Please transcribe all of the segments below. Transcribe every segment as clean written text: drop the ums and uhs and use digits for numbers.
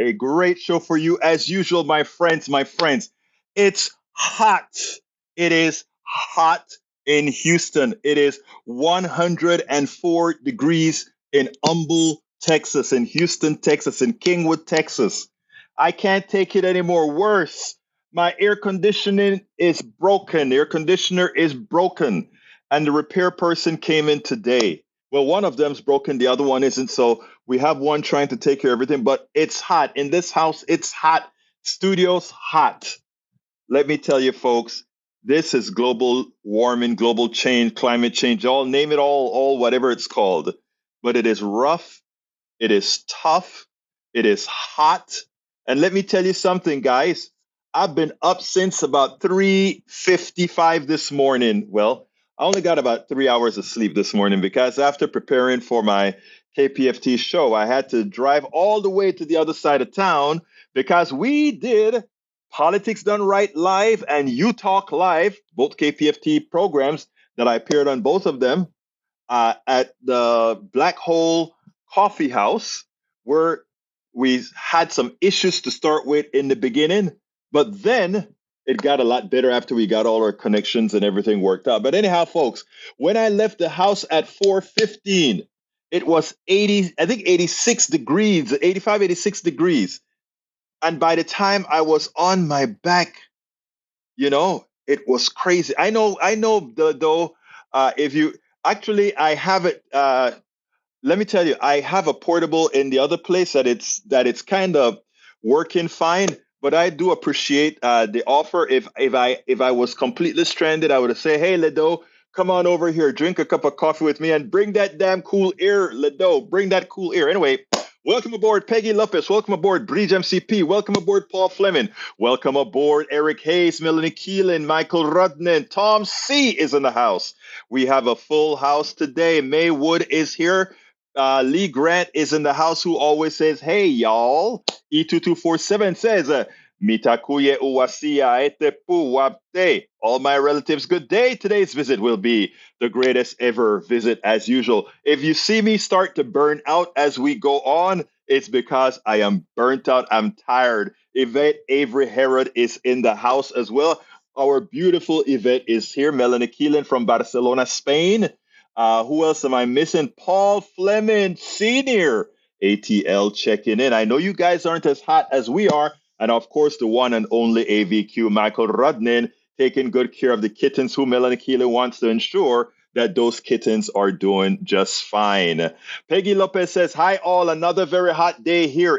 A great show for you as usual, my friends. My friends, it's hot. It is hot in Houston. It is 104 degrees in Humble, Texas, in Houston, Texas, in Kingwood, Texas. I can't take it anymore. Worse, my air conditioning is broken. Air conditioner is broken, and the repair person came in today. Well, one of them's broken, the other one isn't. So we have one trying to take care of everything, but it's hot in this house. It's hot. Studios hot. Let me tell you, folks, this is global warming, global change, climate change. All name it all whatever it's called. But it is rough. It is tough. It is hot. And let me tell you something, guys. I've been up since about 3:55 this morning. Well, I only got about 3 hours of sleep this morning because after preparing for my KPFT show, I had to drive all the way to the other side of town because we did Politics Done Right Live and You Talk Live, both KPFT programs that I appeared on both of them at the Black Hole Coffee House, where we had some issues to start with in the beginning, but then it got a lot better after we got all our connections and everything worked out. But anyhow, folks, when I left the house at 4:15, it was 80, I think 86 degrees, 85, 86 degrees. And by the time I was on my back, it was crazy. I know, though, if you actually, I have it. Let me tell you, I have a portable in the other place that it's kind of working fine. But I do appreciate the offer. If I was completely stranded, I would have said, "Hey, Ledo, come on over here, drink a cup of coffee with me, and bring that damn cool air, Ledo. Bring that cool air." Anyway, welcome aboard, Peggy Lopez. Welcome aboard, Bridge MCP. Welcome aboard, Paul Fleming. Welcome aboard, Eric Hayes, Melanie Keelan, Michael Rudnan. Tom C is in the house. We have a full house today. May Wood is here. Lee Grant is in the house, who always says, "Hey, y'all." E2247 says, Mitakuye uwasia ete puwapte. All my relatives, good day. Today's visit will be the greatest ever visit, as usual. If you see me start to burn out as we go on, it's because I am burnt out. I'm tired. Yvette Avery Herod is in the house as well. Our beautiful Yvette is here. Melanie Keelan from Barcelona, Spain. Who else am I missing? Paul Fleming Sr. ATL checking in. I know you guys aren't as hot as we are. And of course, the one and only AVQ, Michael Rudnin, taking good care of the kittens, who Melanie Keeler wants to ensure that those kittens are doing just fine. Peggy Lopez says, "Hi, all. Another very hot day here."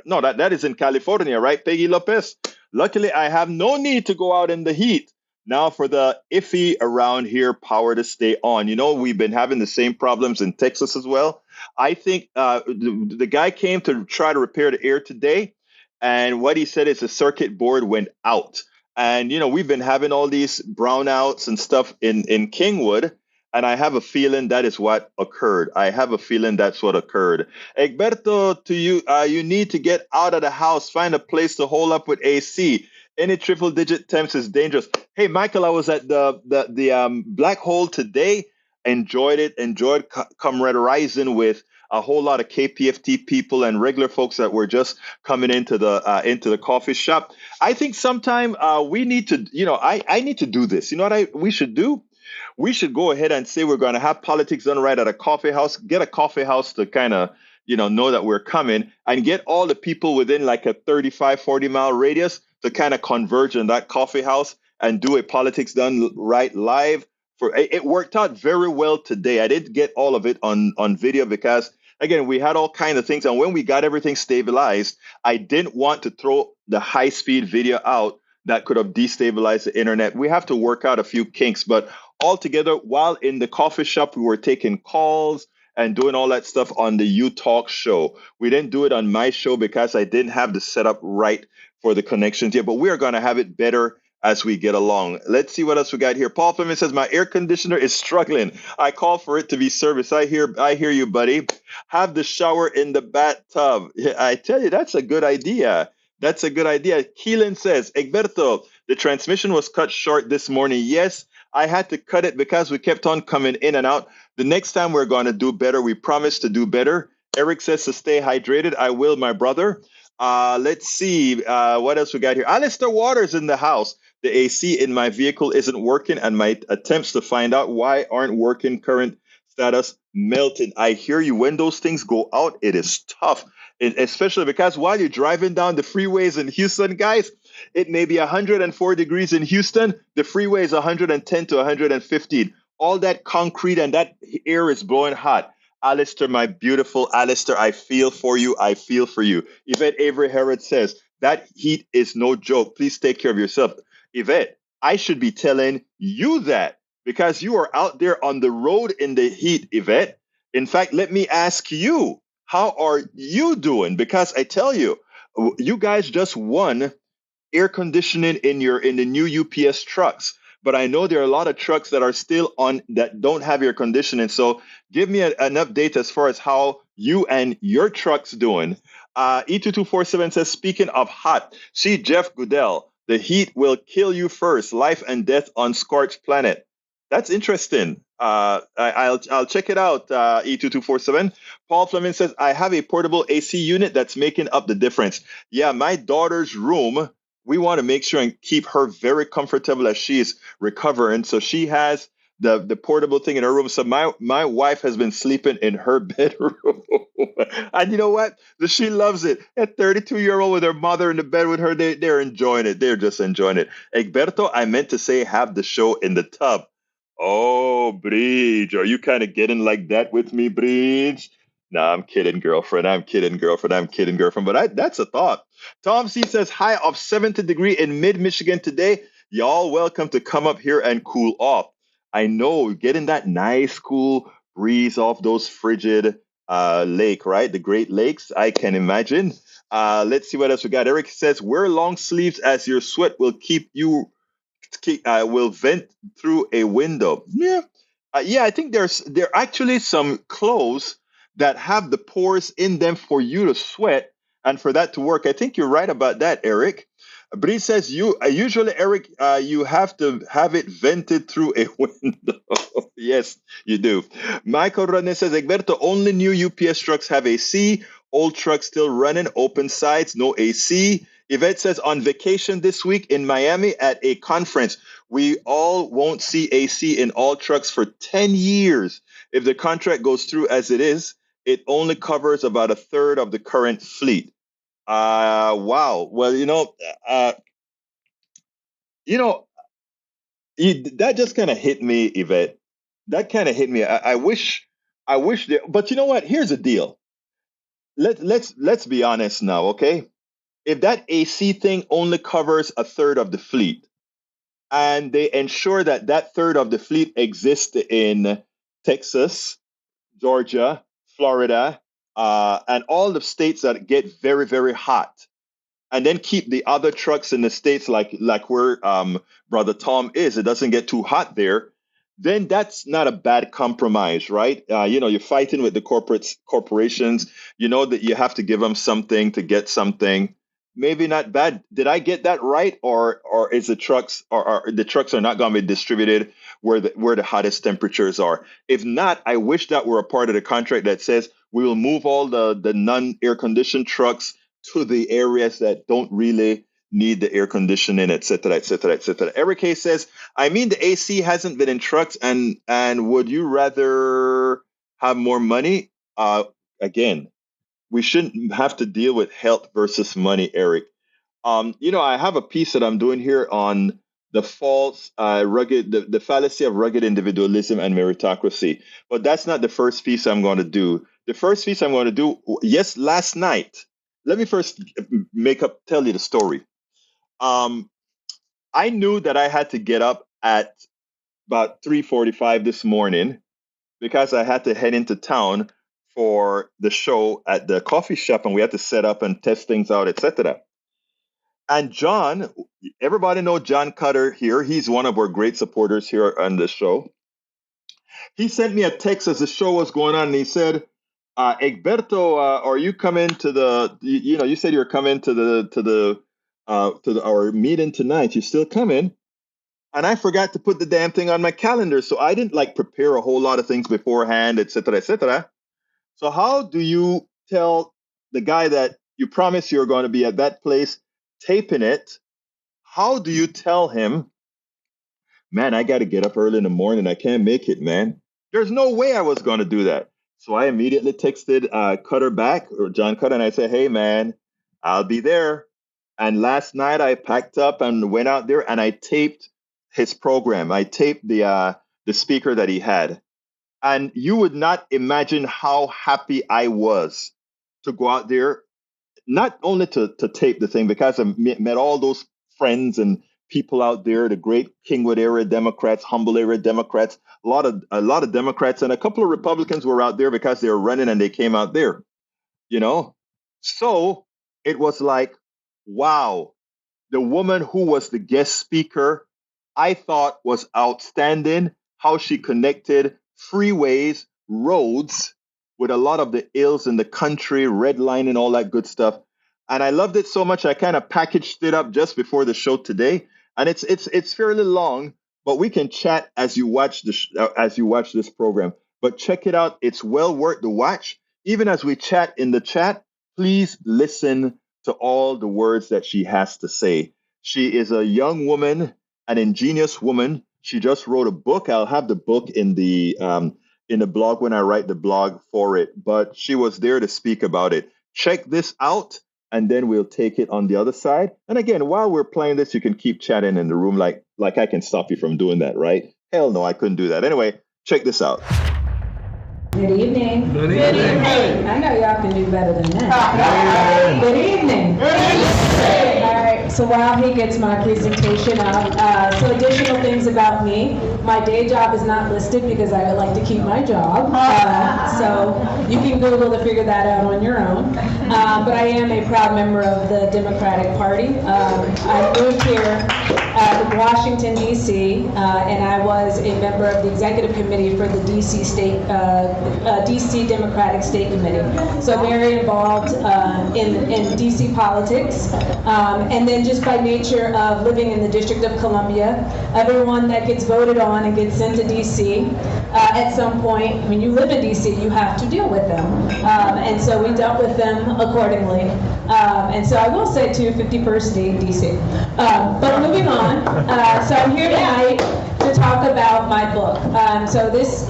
No, that is in California, right, Peggy Lopez? Luckily, I have no need to go out in the heat. Now for the iffy around here, power to stay on. We've been having the same problems in Texas as well. I think the guy came to try to repair the air today, and what he said is the circuit board went out. And, we've been having all these brownouts and stuff in Kingwood, and I have a feeling that is what occurred. I have a feeling that's what occurred. Egberto, to you, you need to get out of the house, find a place to hold up with AC. Any triple digit temps is dangerous. Hey, Michael, I was at the Black Hole today. Enjoyed it. Enjoyed camaraderizing with a whole lot of KPFT people and regular folks that were just coming into the coffee shop. I think sometime we need to, I need to do this. You know what we should do? We should go ahead and say we're going to have Politics Done Right at a coffee house. Get a coffee house to kind of, know that we're coming, and get all the people within like a 35, 40-mile radius to kind of converge in that coffee house and do a Politics Done Right live. It worked out very well today. I didn't get all of it on video because, again, we had all kinds of things. And when we got everything stabilized, I didn't want to throw the high-speed video out that could have destabilized the internet. We have to work out a few kinks. But altogether, while in the coffee shop, we were taking calls and doing all that stuff on the You Talk show. We didn't do it on my show because I didn't have the setup right for the connections yet. But we are going to have it better as we get along. Let's see what else we got here. Paul Fleming says, "My air conditioner is struggling. I call for it to be serviced." I hear you, buddy. Have the shower in the bathtub. I tell you, that's a good idea. That's a good idea. Keelan says, "Egberto, the transmission was cut short this morning." Yes, I had to cut it because we kept on coming in and out. The next time we're going to do better. We promise to do better. Eric says to stay hydrated. I will, my brother. Let's see. What else we got here? Alistair Waters in the house. The AC in my vehicle isn't working, and my attempts to find out why aren't working. Current status melted. I hear you. When those things go out, it is tough, especially because while you're driving down the freeways in Houston, guys, it may be 104 degrees in Houston. The freeway is 110 to 115. All that concrete and that air is blowing hot. Alistair, my beautiful Alistair, I feel for you. I feel for you. Yvette Avery Herod says, that heat is no joke. Please take care of yourself. Yvette, I should be telling you that because you are out there on the road in the heat, Yvette. In fact, let me ask you, how are you doing? Because I tell you, you guys just won air conditioning in the new UPS trucks. But I know there are a lot of trucks that are still on that don't have air conditioning. So give me an update as far as how you and your truck's doing. E2247 says, speaking of hot, see Jeff Goodell, the heat will kill you first. Life and death on scorched planet. That's interesting. I'll check it out. E2247. Paul Fleming says, I have a portable AC unit that's making up the difference. Yeah, my daughter's room, we want to make sure and keep her very comfortable as she is recovering. So she has the portable thing in her room. So my wife has been sleeping in her bedroom. And you know what? She loves it. A 32-year-old with her mother in the bed with her, they're enjoying it. They're just enjoying it. Egberto, I meant to say have the show in the tub. Oh, Bridge, are you kind of getting like that with me, Bridge? Nah, I'm kidding, girlfriend. I'm kidding, girlfriend. I'm kidding, girlfriend. But that's a thought. Tom C says, high of 70 degree in mid-Michigan today. Y'all welcome to come up here and cool off. I know, getting that nice, cool breeze off those frigid lake, right? The Great Lakes, I can imagine. Let's see what else we got. Eric says, wear long sleeves as your sweat will keep you will vent through a window. Yeah, yeah. I think there are actually some clothes that have the pores in them for you to sweat and for that to work. I think you're right about that, Eric. But he says you usually, Eric, you have to have it vented through a window. Yes, you do. Michael Rodney says, Egberto, only new UPS trucks have AC. Old trucks still running, open sides, no AC. Yvette says, on vacation this week in Miami at a conference, we all won't see AC in all trucks for 10 years. If the contract goes through as it is, it only covers about a third of the current fleet. Wow. Well, you know, that just kind of hit me, Yvette. That kind of hit me. I wish that, but you know what? Here's the deal. Let's be honest now, okay? If that AC thing only covers a third of the fleet, and they ensure that that third of the fleet exists in Texas, Georgia, Florida, and all the states that get very, very hot, and then keep the other trucks in the states like where brother Tom is, it doesn't get too hot there, then that's not a bad compromise, right? You're fighting with the corporations. You know that you have to give them something to get something. Maybe not bad. Did I get that right, or is the trucks or the trucks are not going to be distributed where the hottest temperatures are? If not, I wish that were a part of the contract that says we will move all the non-air conditioned trucks to the areas that don't really need the air conditioning, et cetera, et cetera, et cetera. Eric K says, I mean, the AC hasn't been in trucks, and would you rather have more money? Again, we shouldn't have to deal with health versus money, Eric. I have a piece that I'm doing here on the false rugged, the fallacy of rugged individualism and meritocracy. But that's not the first piece I'm going to do. The first piece I'm going to do, yes, last night. Let me first tell you the story. I knew that I had to get up at about 3:45 this morning because I had to head into town for the show at the coffee shop, and we had to set up and test things out, etc. And John, everybody know John Cutter here. He's one of our great supporters here on the show. He sent me a text as the show was going on, and he said, "Egberto, are you coming to the? You said you're coming to our meeting tonight. You still coming?" And I forgot to put the damn thing on my calendar, so I didn't prepare a whole lot of things beforehand, etc., etc. So how do you tell the guy that You promise you're going to be at that place taping it. How do you tell him, man, I got to get up early in the morning. I can't make it, man. There's no way I was going to do that. So I immediately texted Cutter back, or John Cutter, and I said, hey, man, I'll be there. And last night I packed up and went out there and I taped his program. I taped the speaker that he had. And you would not imagine how happy I was to go out there, not only to tape the thing, because I met all those friends and people out there, the great Kingwood area Democrats, Humble area Democrats, a lot of Democrats, and a couple of Republicans were out there because they were running and they came out there, you know? So it was like, wow, the woman who was the guest speaker, I thought was outstanding, how she connected freeways, roads, with a lot of the ills in the country, redlining, all that good stuff. And I loved it so much, I kind of packaged it up just before the show today. And it's fairly long, but we can chat as you watch this program. But check it out; it's well worth the watch. Even as we chat in the chat, please listen to all the words that she has to say. She is a young woman, an ingenious woman. She just wrote a book. I'll have the book in the blog when I write the blog for it. But she was there to speak about it. Check this out. And then we'll take it on the other side. And again, while we're playing this, you can keep chatting in the room like I can stop you from doing that, right? Hell no, I couldn't do that. Anyway, check this out. Good evening. Good evening. I know y'all can do better than that. Good evening. Good evening. All right, so while he gets my presentation up, so additional things about me. My day job is not listed because I would like to keep my job. So you can Google to figure that out on your own. But I am a proud member of the Democratic Party. I moved here in Washington, D.C., and I was a member of the executive committee for the D.C. Democratic State Committee. So very involved in D.C. politics. And then just by nature of living in the District of Columbia, everyone that gets voted on and gets sent to D.C., at some point, when you live in D.C., you have to deal with them. And so we dealt with them accordingly. And so I will say, too, 51st state, D.C. But moving on, so I'm here tonight to talk about my book. So this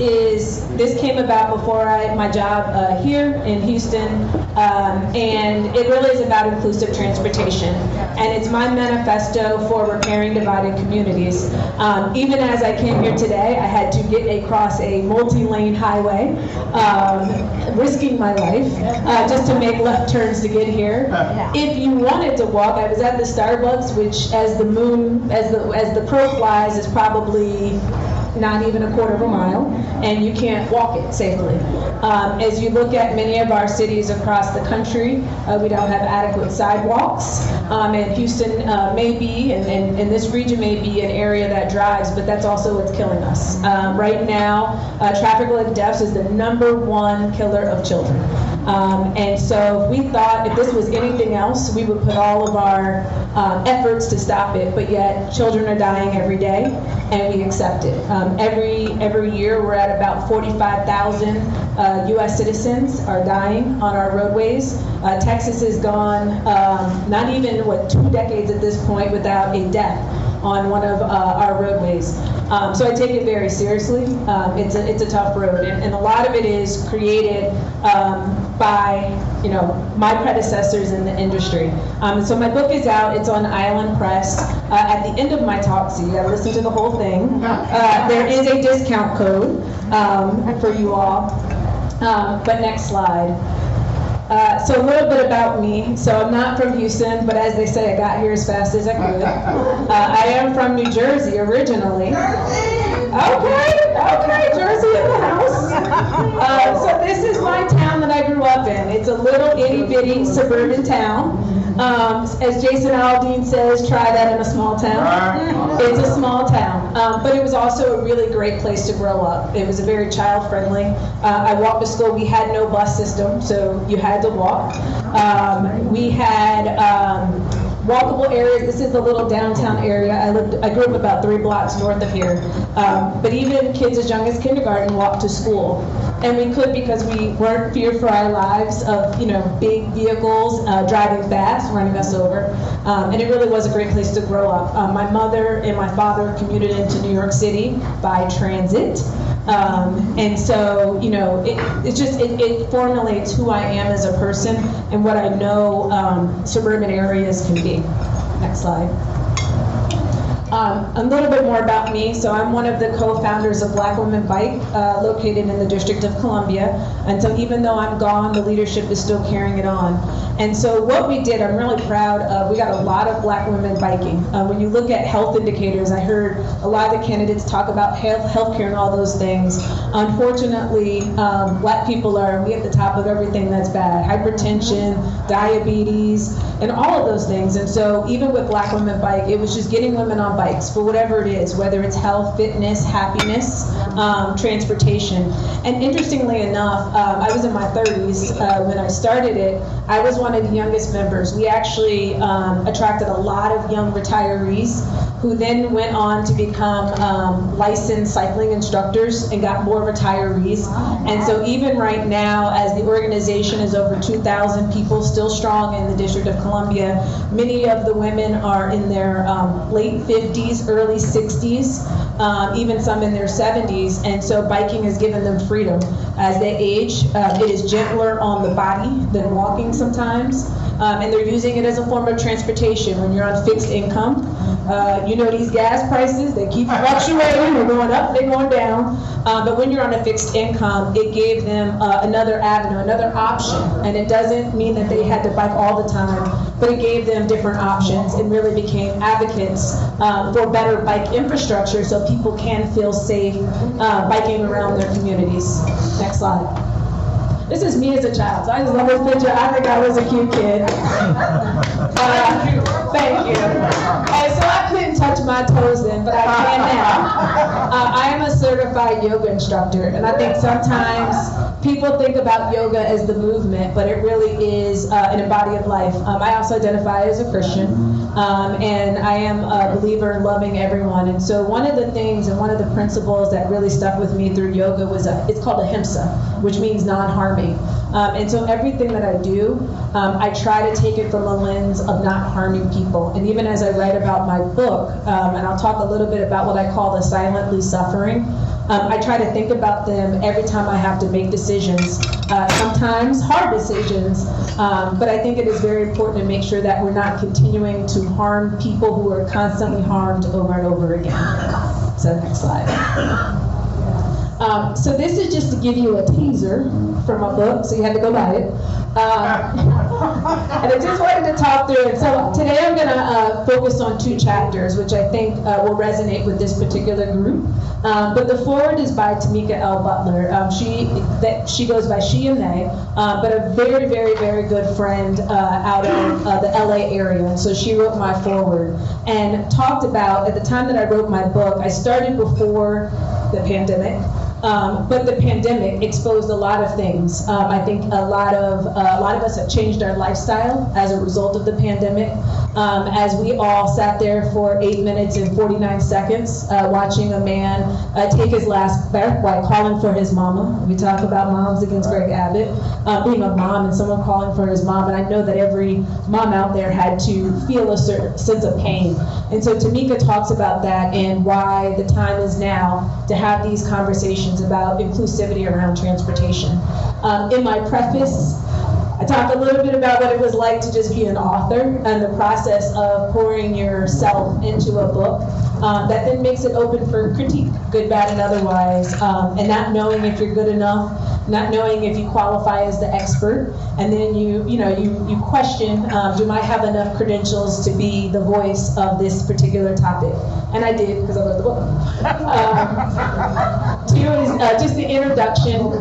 came about before my job here in Houston, and it really is about inclusive transportation. And it's my manifesto for repairing divided communities. Even as I came here today, I had to get across a multi-lane highway, risking my life, just to make left turns to get here. If you wanted to walk, I was at the Starbucks, which as the crow flies is probably not even a quarter of a mile, and you can't walk it safely. As you look at many of our cities across the country, we don't have adequate sidewalks, and Houston may be, and this region may be an area that drives, but that's also what's killing us. Right now, traffic-related deaths is the #1 killer of children. And so we thought if this was anything else, we would put all of our efforts to stop it, but yet children are dying every day, and we accept it. Every year we're at about 45,000 U.S. citizens are dying on our roadways. Texas has gone not even, 2 decades at this point without a death on one of our roadways. So I take it very seriously. It's a tough road, and a lot of it is created by my predecessors in the industry. So my book is out. It's on Island Press. At the end of my talk, so you got to listen to the whole thing. There is a discount code for you all. But next slide. So a little bit about me. So I'm not from Houston, but as they say, I got here as fast as I could. I am from New Jersey originally. Okay, Jersey in the house. So this is my town that I grew up in. It's a little itty-bitty suburban town. As Jason Aldean says, try that in a small town. It's a small town, but it was also a really great place to grow up. It was a very child-friendly. I walked to school. We had no bus system, so you had to walk. We had walkable areas. This is the little downtown area. I grew up about 3 blocks north of here. But even kids as young as kindergarten walked to school. And we could because we weren't feared for our lives of, big vehicles driving fast, running us over. And it really was a great place to grow up. My mother and my father commuted into New York City by transit. And so, it formulates who I am as a person and what I know suburban areas can be. Next slide. A little bit more about me. So I'm one of the co-founders of Black Women Bike, located in the District of Columbia. And so even though I'm gone, the leadership is still carrying it on. And so what we did, I'm really proud of, we got a lot of Black women biking. When you look at health indicators, I heard a lot of the candidates talk about healthcare and all those things. Unfortunately, Black people are at the top of everything that's bad. Hypertension, diabetes, and all of those things. And so even with Black Women Bike, it was just getting women on bikes for whatever it is, whether it's health, fitness, happiness, transportation. And interestingly enough, I was in my 30s when I started it. I was one of the youngest members. We actually attracted a lot of young retirees who then went on to become licensed cycling instructors and got more retirees. And so even right now, as the organization is over 2,000 people, still strong in the District of Columbia, many of the women are in their late 50s, early 60s, even some in their 70s. And so biking has given them freedom. As they age, it is gentler on the body than walking sometimes. And they're using it as a form of transportation. When you're on fixed income, these gas prices, they keep fluctuating. They're going up, they're going down. But when you're on a fixed income, it gave them another avenue, another option. And it doesn't mean that they had to bike all the time, but it gave them different options and really became advocates for better bike infrastructure so people can feel safe biking around their communities. Next slide. This is me as a child, so I just love this picture. I think I was a cute kid. Thank you. And so I couldn't touch my toes then, but I can now. I am a certified yoga instructor, and I think sometimes people think about yoga as the movement, but it really is an embodied life. I also identify as a Christian, and I am a believer in loving everyone. And so one of the things and one of the principles that really stuck with me through yoga was it's called ahimsa, which means non-harming. And so everything that I do, I try to take it from a lens of not harming people. And even as I write about my book, and I'll talk a little bit about what I call the silently suffering, I try to think about them every time I have to make decisions, sometimes hard decisions, but I think it is very important to make sure that we're not continuing to harm people who are constantly harmed over and over again. So next slide. So this is just to give you a teaser from my book, so you had to go buy it. And I just wanted to talk through it. So today I'm going to focus on 2 chapters, which I think will resonate with this particular group. But the foreword is by Tamika L. Butler. She goes by she and they, but a very, very, very good friend out of the LA area. And so she wrote my foreword and talked about, at the time that I wrote my book, I started before the pandemic. But the pandemic exposed a lot of things. I think a lot of us have changed our lifestyle as a result of the pandemic. As we all sat there for 8 minutes and 49 seconds watching a man take his last breath while calling for his mama. We talk about moms against Greg Abbott, being a mom and someone calling for his mom. And I know that every mom out there had to feel a certain sense of pain. And so Tamika talks about that and why the time is now to have these conversations about inclusivity around transportation. In my preface, I talk a little bit about what it was like to just be an author and the process of pouring yourself into a book that then makes it open for critique, good, bad, and otherwise, and not knowing if you're good enough, not knowing if you qualify as the expert, and then you question, do I have enough credentials to be the voice of this particular topic? And I did, because I wrote the book. 2 is just the introduction.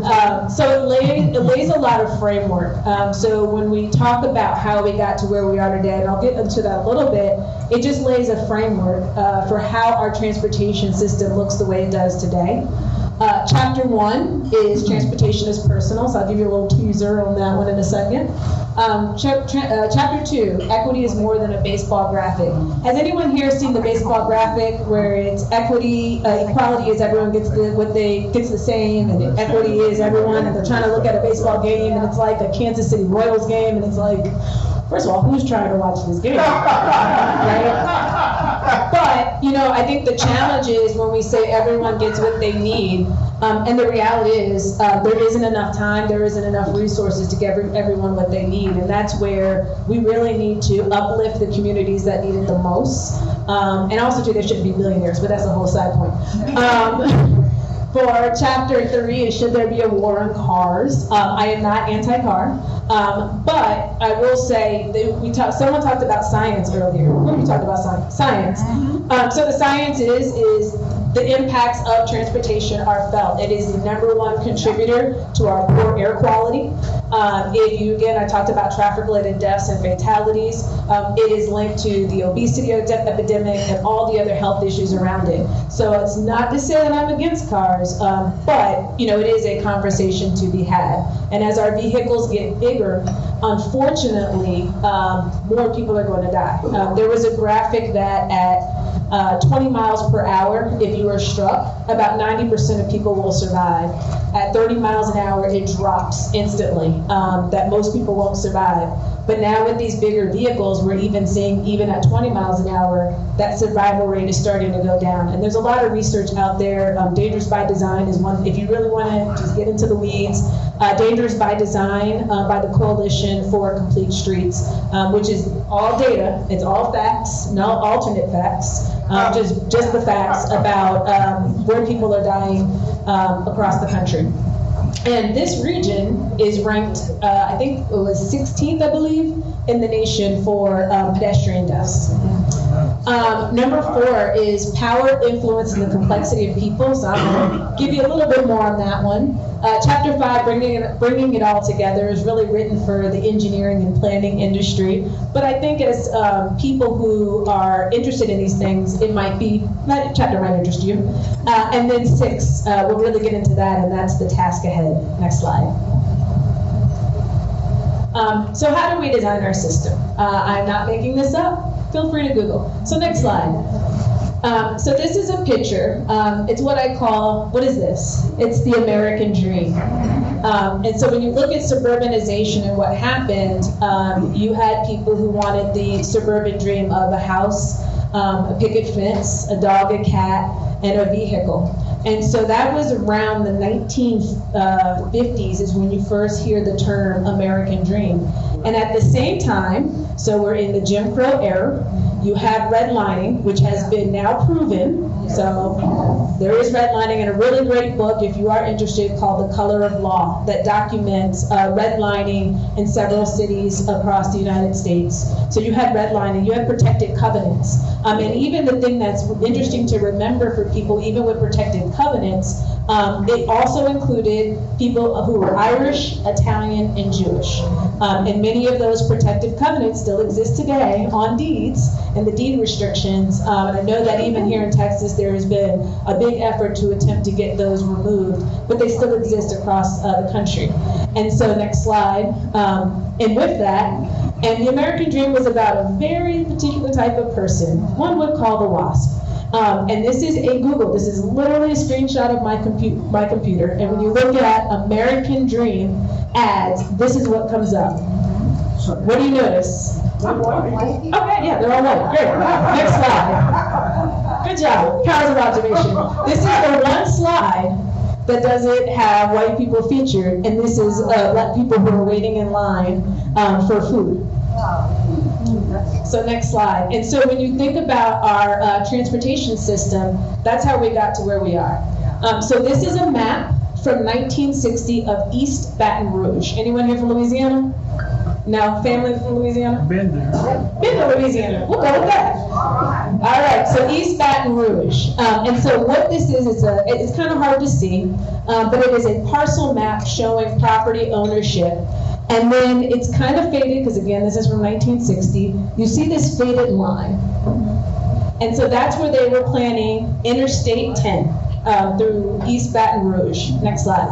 So it lays a lot of framework. So when we talk about how we got to where we are today, and I'll get into that a little bit, it just lays a framework for how our transportation system looks the way it does today. Chapter 1 is transportation is personal, so I'll give you a little teaser on that one in a second. Chapter 2, equity is more than a baseball graphic. Has anyone here seen the baseball graphic where it's equity, equality is everyone gets the same, and equity is everyone, and they're trying to look at a baseball game, and it's like a Kansas City Royals game, and it's like, first of all, who's trying to watch this game? Right? But, I think the challenge is when we say everyone gets what they need, and the reality is there isn't enough time, there isn't enough resources to give everyone what they need, and that's where we really need to uplift the communities that need it the most. And also, too, there shouldn't be billionaires, but that's a whole side point. For chapter 3, should there be a war on cars? I am not anti-car, but I will say that someone talked about science earlier. We talked about science. So the science is the impacts of transportation are felt. It is the #1 contributor to our poor air quality. Again, I talked about traffic-related deaths and fatalities. It is linked to the obesity epidemic and all the other health issues around it. So it's not to say that I'm against cars, but it is a conversation to be had. And as our vehicles get bigger, unfortunately, more people are going to die. There was a graphic that at 20 miles per hour, if you are struck, about 90% of people will survive. At 30 miles an hour, it drops instantly, that most people won't survive. But now with these bigger vehicles, we're even seeing, even at 20 miles an hour, that survival rate is starting to go down. And there's a lot of research out there. Dangerous by Design is one, if you really want to just get into the weeds. Dangerous by Design by the Coalition for Complete Streets, which is all data, it's all facts, no alternate facts, just the facts about where people are dying across the country. And this region is ranked, I think it was 16th, I believe, in the nation for pedestrian deaths. Number 4 is power, influence, and the complexity of people. So I'm going to give you a little bit more on that one. Chapter 5, bringing it all together, is really written for the engineering and planning industry. But I think as people who are interested in these things, that chapter might interest you. And then 6, we'll really get into that, and that's the task ahead. Next slide. So how do we design our system? I'm not making this up. Feel free to Google. So next slide. So this is a picture. It's what I call, what is this? It's the American dream. And so when you look at suburbanization and what happened, you had people who wanted the suburban dream of a house, a picket fence, a dog, a cat, and a vehicle. And so that was around the 1950s is when you first hear the term American dream. And at the same time, so we're in the Jim Crow era, you have redlining, which has been now proven. So there is redlining, and a really great book, if you are interested, called The Color of Law, that documents redlining in several cities across the United States. So you had redlining, you had protected covenants. And even the thing that's interesting to remember for people, even with protected covenants, it also included people who were Irish, Italian, and Jewish. And many of those protective covenants still exist today on deeds and the deed restrictions. And I know that even here in Texas, there has been a big effort to attempt to get those removed, but they still exist across the country. And so next slide. And with that, and the American dream was about a very particular type of person, one would call the WASP. And this is a Google. This is literally a screenshot of my computer. And when you look at American Dream ads, this is what comes up. What do you notice? Okay, yeah, they're all white. Great. Next slide. Good job. Powers of observation. This is the one slide that doesn't have white people featured, and this is people who are waiting in line for food. So next slide. And so when you think about our transportation system, that's how we got to where we are. So this is a map from 1960 of East Baton Rouge. Anyone here from Louisiana? No, family from Louisiana? Been there. Been to Louisiana. We'll go with that. All right, so East Baton Rouge. And so what this is, it's kind of hard to see, but it is a parcel map showing property ownership. And then it's kind of faded, because again, this is from 1960. You see this faded line. And so that's where they were planning Interstate 10 through East Baton Rouge. Next slide.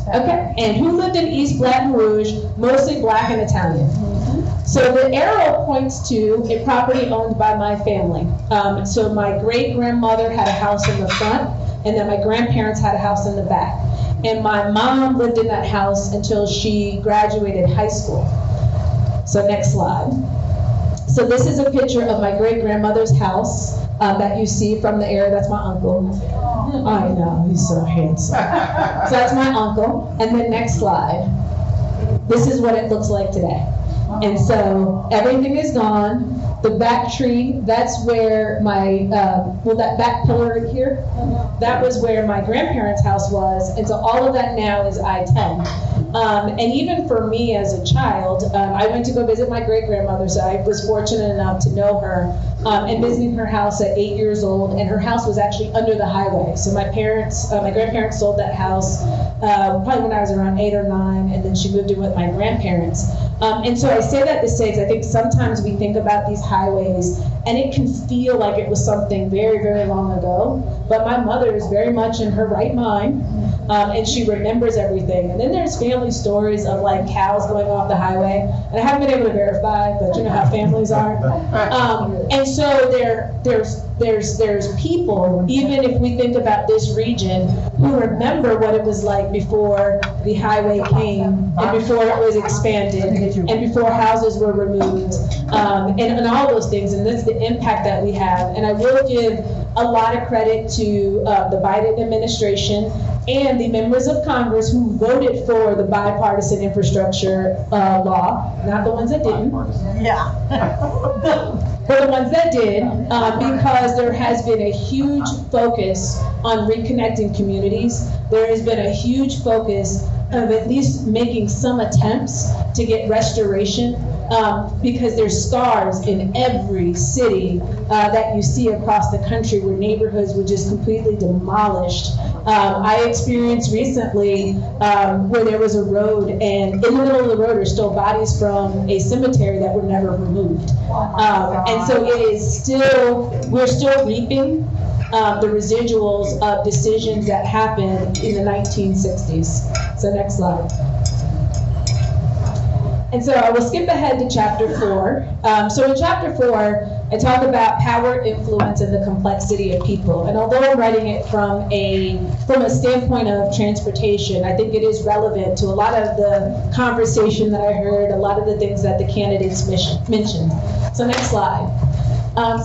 Okay, and who lived in East Baton Rouge? Mostly black and Italian. So the arrow points to a property owned by my family. So my great-grandmother had a house in the front, and then my grandparents had a house in the back. And my mom lived in that house until she graduated high school. So next slide. So this is a picture of my great-grandmother's house that you see from the arrow. That's my uncle. I know, he's so handsome. So that's my uncle. And then next slide. This is what it looks like today. And so everything is gone. The back tree, that's where my, that back pillar right here, that was where my grandparents' house was. And so all of that now is I-10. And even for me as a child, I went to go visit my great-grandmother, so I was fortunate enough to know her, and visiting her house at 8 years old, and her house was actually under the highway. So my grandparents sold that house probably when I was around 8 or 9, and then she moved in with my grandparents. And so I say that to say, I think sometimes we think about these highways, and it can feel like it was something very, very long ago, but my mother is very much in her right mind, and she remembers everything. And then there's family stories of like cows going off the highway, and I haven't been able to verify, but you know how families are. And so there's people, even if we think about this region, who remember what it was like before the highway came, and before it was expanded, and before houses were removed, and all those things. And that's the impact that we have. And I will give a lot of credit to the Biden administration and the members of Congress who voted for the bipartisan infrastructure law, not the ones that didn't. Yeah. But the ones that did, because there has been a huge focus on reconnecting communities. There has been a huge focus of at least making some attempts to get restoration, because there's scars in every city that you see across the country where neighborhoods were just completely demolished. I experienced recently where there was a road, and in the middle of the road are still bodies from a cemetery that were never removed. And so it is still, we're still reaping the residuals of decisions that happened in the 1960s. So next slide. And so I will skip ahead to chapter 4. So in chapter 4, I talk about power, influence, and the complexity of people. And although I'm writing it from a standpoint of transportation, I think it is relevant to a lot of the conversation that I heard, a lot of the things that the candidates mentioned. So next slide.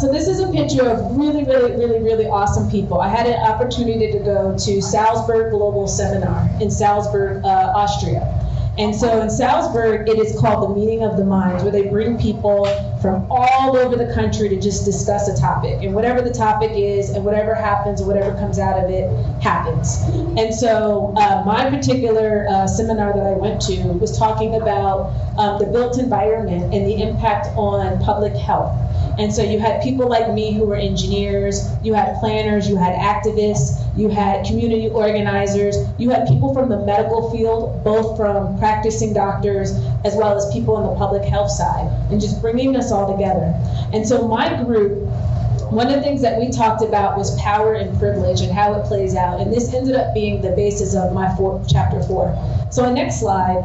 So this is a picture of really, really, really, really awesome people. I had an opportunity to go to Salzburg Global Seminar in Salzburg, Austria. And so in Salzburg, it is called the Meeting of the Minds, where they bring people from all over the country to just discuss a topic. And whatever the topic is, and whatever happens, or whatever comes out of it, happens. And so my particular seminar that I went to was talking about the built environment and the impact on public health. And so you had people like me who were engineers, you had planners, you had activists, you had community organizers, you had people from the medical field, both from practicing doctors as well as people on the public health side, and just bringing us all together. And so my group, one of the things that we talked about was power and privilege and how it plays out. And this ended up being the basis of my chapter 4. So on next slide,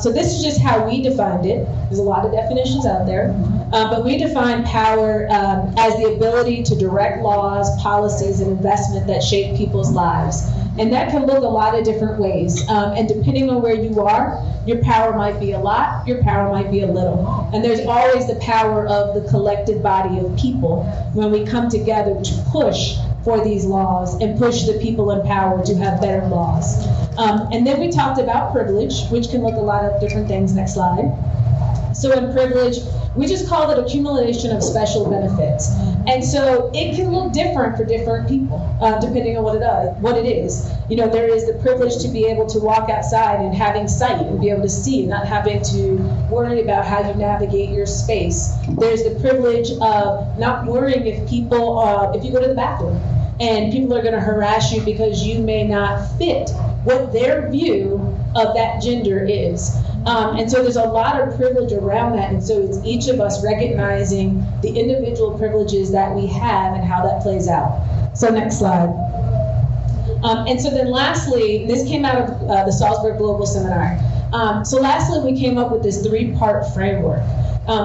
so this is just how we defined it. There's a lot of definitions out there, but we define power as the ability to direct laws, policies, and investment that shape people's lives. And that can look a lot of different ways. And depending on where you are, your power might be a lot, your power might be a little. And there's always the power of the collective body of people when we come together to push for these laws and push the people in power to have better laws. And then we talked about privilege, which can look a lot of different things. Next slide. So in privilege, we just call it accumulation of special benefits. And so it can look different for different people, depending on what it is. You know, there is the privilege to be able to walk outside and having sight and be able to see, and not having to worry about how you navigate your space. There's the privilege of not worrying if you go to the bathroom and people are going to harass you because you may not fit what their view of that gender is. And so there's a lot of privilege around that, and so it's each of us recognizing the individual privileges that we have and how that plays out. So next slide. And so then lastly, and this came out of the Salzburg Global Seminar. So lastly, we came up with this 3-part framework.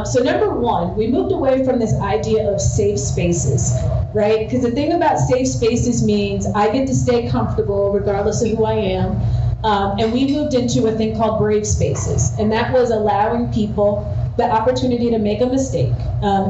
So number one, we moved away from this idea of safe spaces, right? Because the thing about safe spaces means I get to stay comfortable regardless of who I am. And we moved into a thing called brave spaces. And that was allowing people the opportunity to make a mistake.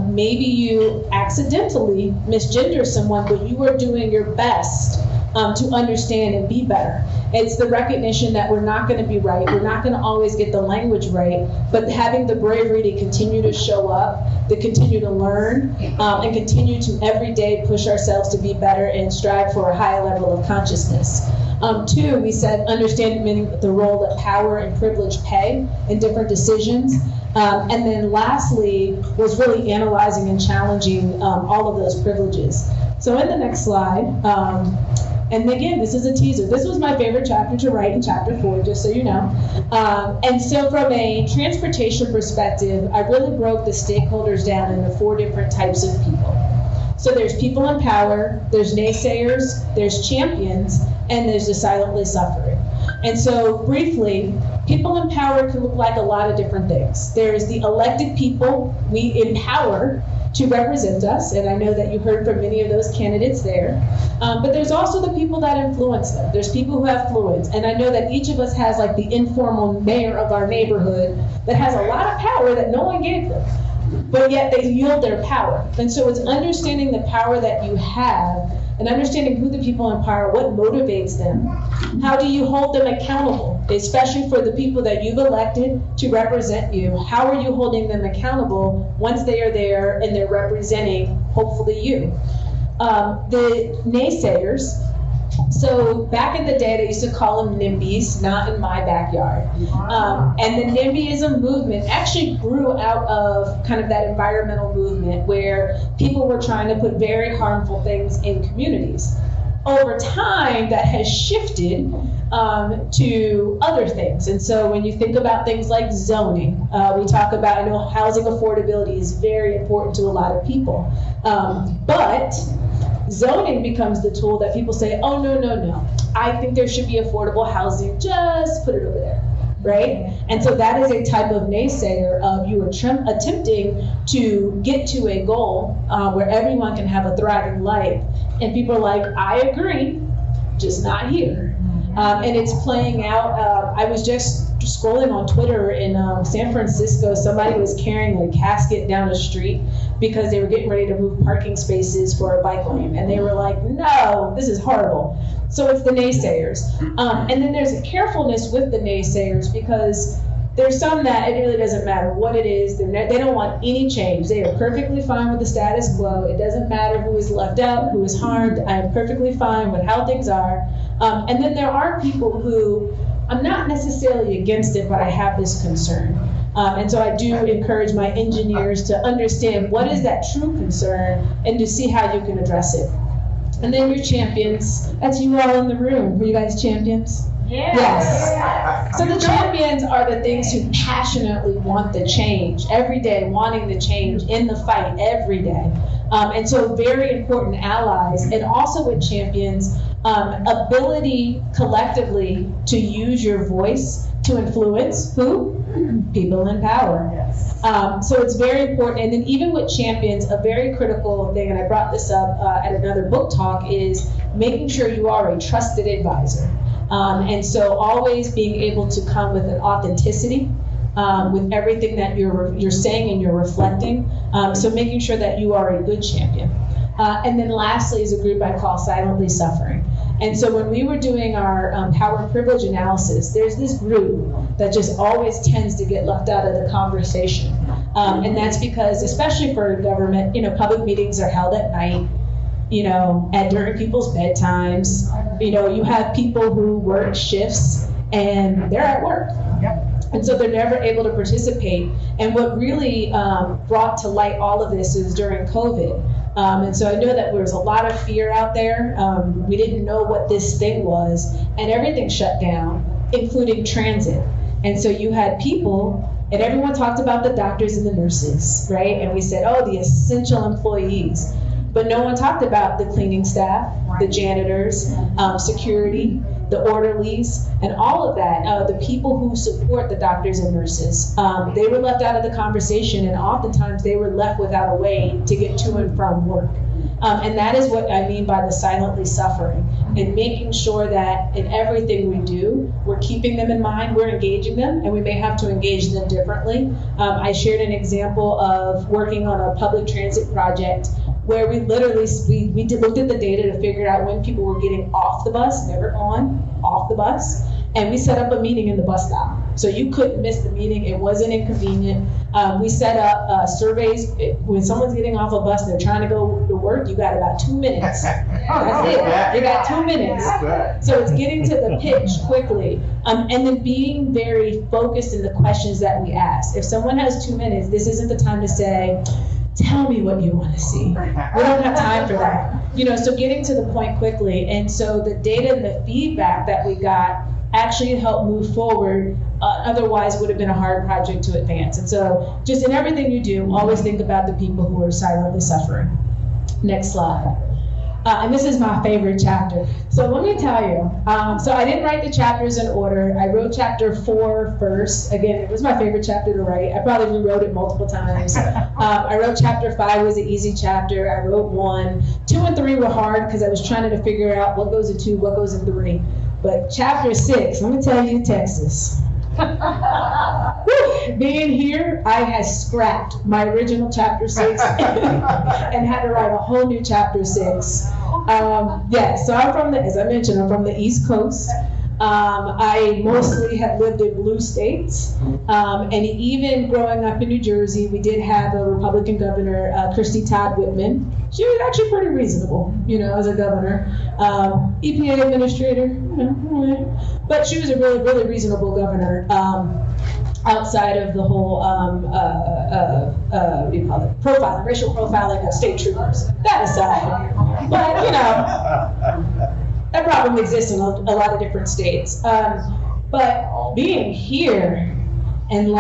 Maybe you accidentally misgender someone, but you are doing your best to understand and be better. It's the recognition that we're not going to be right. We're not going to always get the language right, but having the bravery to continue to show up, to continue to learn, and continue to every day push ourselves to be better and strive for a higher level of consciousness. 2, we said understanding the role that power and privilege play in different decisions. And then lastly was really analyzing and challenging all of those privileges. So in the next slide, and again, this is a teaser. This was my favorite chapter to write in chapter 4, just so you know. And so from a transportation perspective, I really broke the stakeholders down into 4 different types of people. So there's people in power, there's naysayers, there's champions, and there's the silently suffering. And so briefly, people in power can look like a lot of different things. There's the elected people we empower to represent us, and I know that you heard from many of those candidates there. But there's also the people that influence them. There's people who have influence, and I know that each of us has like the informal mayor of our neighborhood that has a lot of power that no one gave them, but yet they yield their power. And so it's understanding the power that you have and understanding who the people in power, what motivates them. How do you hold them accountable, especially for the people that you've elected to represent you? How are you holding them accountable once they are there and they're representing, hopefully, you? The naysayers. So back in the day, they used to call them NIMBYs, not in my backyard. And the NIMBYism movement actually grew out of kind of that environmental movement where people were trying to put very harmful things in communities. Over time, that has shifted to other things. And so when you think about things like zoning, we talk about, I know housing affordability is very important to a lot of people. But zoning becomes the tool that people say, oh, no. I think there should be affordable housing, just put it over there, right? And so that is a type of naysayer of you are attempting to get to a goal where everyone can have a thriving life. And people are like, I agree, just not here. And it's playing out. I was just scrolling on Twitter in San Francisco. Somebody was carrying a casket down the street because they were getting ready to move parking spaces for a bike lane. And they were like, no, this is horrible. So it's the naysayers. And then there's a carefulness with the naysayers because there's some that it really doesn't matter what it is. They don't want any change. They are perfectly fine with the status quo. It doesn't matter who is left out, who is harmed. I am perfectly fine with how things are. And then there are people who, I'm not necessarily against it, but I have this concern. And so I do encourage my engineers to understand what is that true concern and to see how you can address it. And then your champions, that's you all in the room. Were you guys champions? Yeah. Yes. So the champions are the things who passionately want the change every day, wanting the change in the fight every day. And so very important allies. And also with champions, ability collectively to use your voice to influence who? People in power. Yes. So it's very important. And then even with champions, a very critical thing, and I brought this up at another book talk, is making sure you are a trusted advisor. And so always being able to come with an authenticity with everything that you're saying and you're reflecting. So making sure that you are a good champion. And then lastly is a group I call Silently Suffering. And so when we were doing our power and privilege analysis, there's this group that just always tends to get left out of the conversation. And that's because, especially for government, public meetings are held at night, during people's bedtimes. You have people who work shifts and they're at work. Yep. And so they're never able to participate. And what really brought to light all of this is during COVID. And so I know that there was a lot of fear out there. We didn't know what this thing was, and everything shut down, including transit. And so you had people, and everyone talked about the doctors and the nurses, right? And we said, oh, the essential employees. But no one talked about the cleaning staff, the janitors, security, the orderlies, and all of that, the people who support the doctors and nurses. They were left out of the conversation, and oftentimes they were left without a way to get to and from work. And that is what I mean by the silently suffering, and making sure that in everything we do, we're keeping them in mind, we're engaging them, and we may have to engage them differently. I shared an example of working on a public transit project where we literally, we looked at the data to figure out when people were getting off the bus, never on, off the bus, and we set up a meeting in the bus stop. So you couldn't miss the meeting, it wasn't inconvenient. We set up surveys. When someone's getting off a bus, they're trying to go to work, you got about 2 minutes. That's it, you got 2 minutes. So it's getting to the pitch quickly. And then being very focused in the questions that we ask. If someone has 2 minutes, this isn't the time to say, tell me what you want to see. We don't have time for that. So getting to the point quickly. And so the data and the feedback that we got actually helped move forward. Otherwise would have been a hard project to advance. And so just in everything you do, always think about the people who are silently suffering. Next slide. And this is my favorite chapter. So let me tell you, so I didn't write the chapters in order. I wrote chapter 4 first. Again, it was my favorite chapter to write. I probably rewrote it multiple times. I wrote chapter 5 was an easy chapter. I wrote 1. 2 and 3 were hard because I was trying to figure out what goes in 2, what goes in 3. But chapter 6, let me tell you, Texas. Being here, I had scrapped my original chapter 6 and had to write a whole new chapter 6. So I'm from as I mentioned, I'm from the East Coast. I mostly have lived in blue states. And even growing up in New Jersey, we did have a Republican governor, Christy Todd Whitman. She was actually pretty reasonable, as a governor. EPA administrator, but she was a really, really reasonable governor. Outside of the whole, what do you call it? Profiling, racial profiling of state troopers. That aside. But, that problem exists in a lot of different states. But being here and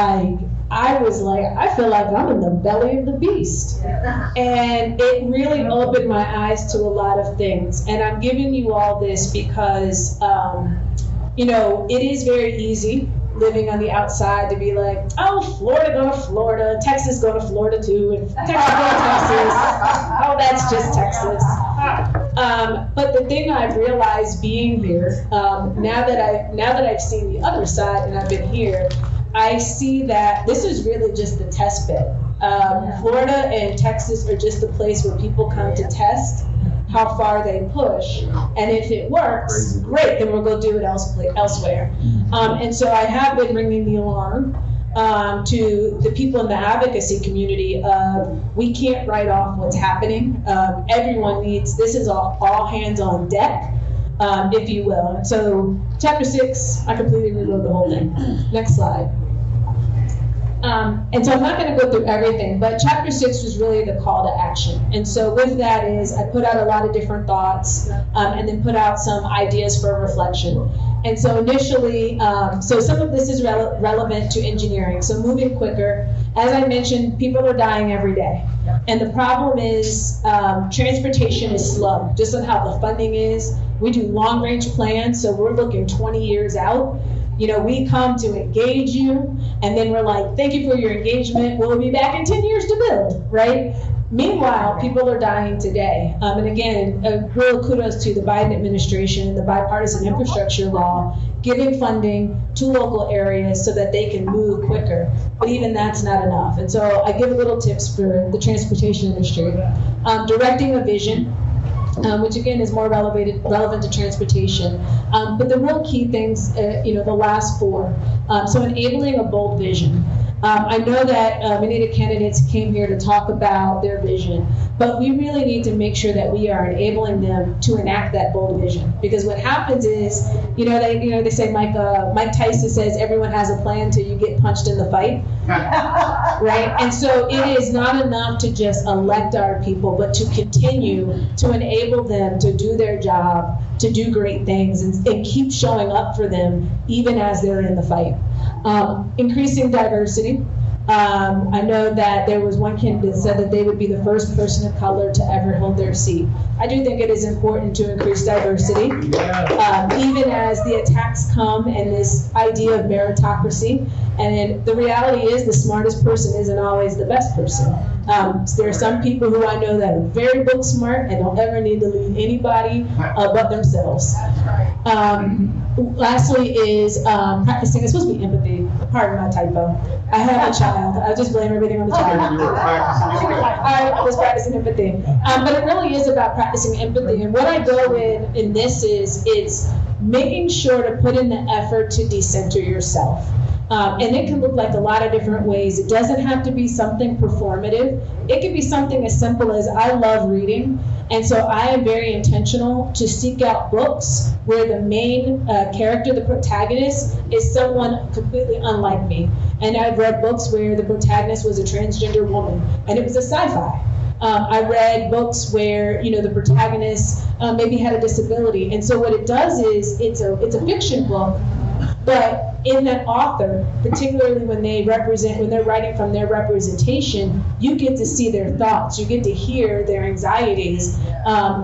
I feel like I'm in the belly of the beast. And it really opened my eyes to a lot of things. And I'm giving you all this because, it is very easy living on the outside to be like, oh, Florida, go to Florida, Texas, go to Florida too, and Texas, go to Texas. Oh, that's just Texas. But the thing I've realized being here, now that I've seen the other side and I've been here, I see that this is really just the test bed. Florida and Texas are just the place where people come to test how far they push, and if it works, great, then we'll go do it elsewhere. And so I have been ringing the alarm to the people in the advocacy community of we can't write off what's happening. Everyone needs, this is all hands on deck, if you will. And so chapter 6, I completely rewrote the whole thing. Next slide. And so I'm not going to go through everything, but chapter 6 was really the call to action. And so with that is I put out a lot of different thoughts and then put out some ideas for reflection. And so initially, so some of this is relevant to engineering. So moving quicker, as I mentioned, people are dying every day. And the problem is transportation is slow, just on how the funding is. We do long range plans, so we're looking 20 years out. We come to engage you, and then we're like, thank you for your engagement. We'll be back in 10 years to build, right? Meanwhile, people are dying today. And again, real kudos to the Biden administration and the bipartisan infrastructure law, giving funding to local areas so that they can move quicker. But even that's not enough. And so I give little tips for the transportation industry. Directing a vision. Which again is more relevant to transportation. But the real key things, the last 4. So enabling a bold vision. I know that many of the candidates came here to talk about their vision, but we really need to make sure that we are enabling them to enact that bold vision. Because what happens is, they say Mike Tyson says everyone has a plan till you get punched in the fight, right? And so it is not enough to just elect our people, but to continue to enable them to do their job, to do great things, and keep showing up for them even as they're in the fight. Increasing diversity. I know that there was one candidate that said that they would be the first person of color to ever hold their seat. I do think it is important to increase diversity, even as the attacks come and this idea of meritocracy. And the reality is the smartest person isn't always the best person. There are some people who I know that are very book smart and don't ever need to lead anybody but themselves. Lastly is practicing, it's supposed to be empathy, pardon my typo. I have a child, I just blame everything on the child. I was practicing empathy. But it really is about practicing empathy. And what I go in this is it's making sure to put in the effort to decenter yourself. And it can look like a lot of different ways. It doesn't have to be something performative. It could be something as simple as I love reading, and so I am very intentional to seek out books where the main character, the protagonist, is someone completely unlike me. And I've read books where the protagonist was a transgender woman, and it was a sci-fi. I read books where the protagonist maybe had a disability, and so what it does is it's a fiction book, but in that author, particularly when they're writing from their representation, you get to see their thoughts, you get to hear their anxieties,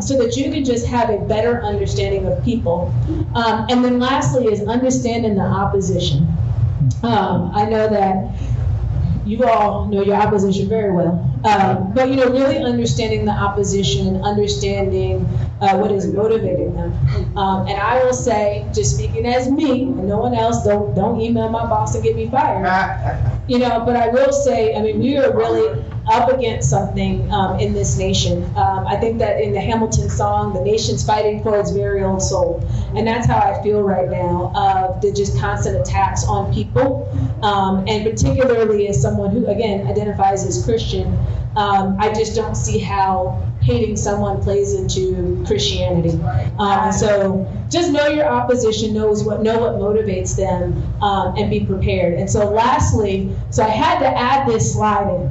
so that you can just have a better understanding of people. And then lastly is understanding the opposition. I know that you all know your opposition very well. But really understanding the opposition, understanding what is motivating them. And I will say, just speaking as me, and no one else, don't email my boss and get me fired. But I will say, we are really up against something in this nation. I think that in the Hamilton song, the nation's fighting for its very own soul. And that's how I feel right now, the just constant attacks on people. And particularly as someone who, again, identifies as Christian, I just don't see how hating someone plays into Christianity. So just know your opposition, know what motivates them, and be prepared. And so lastly, I had to add this slide in